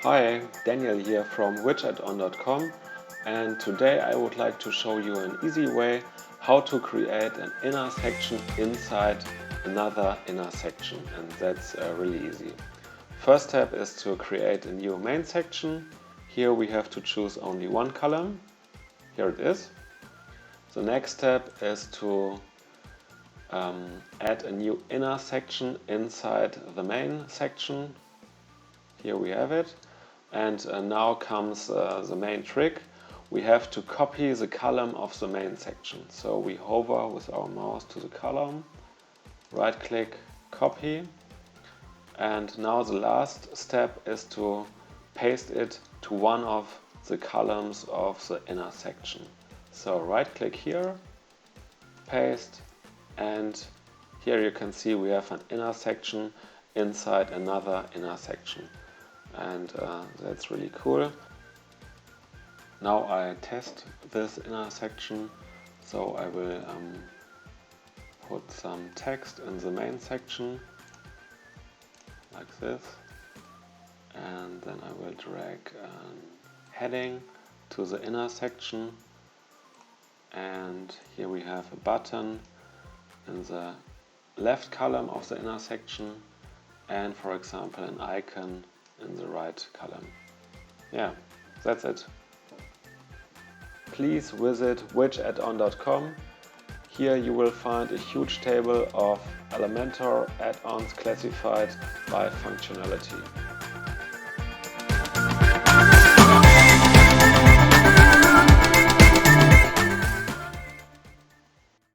Hi, Daniel here from which-addon.com, and today I would like to show you an easy way how to create an inner section inside another inner section, and that's really easy. First step is to create a new main section. Here we have to choose only one column. Here it is. The next step is to add a new inner section inside the main section. Here we have it. And now comes the main trick. We have to copy the column of the main section. So we hover with our mouse to the column, right click, copy. And now the last step is to paste it to one of the columns of the inner section. So right click here, paste, and here you can see we have an inner section inside another inner section. And that's really cool. Now I test this inner section, so I will put some text in the main section like this, and then I will drag a heading to the inner section, and here we have a button in the left column of the inner section, and for example an icon in the right column. Yeah, that's it. Please visit which-addon.com. Here you will find a huge table of Elementor add-ons classified by functionality.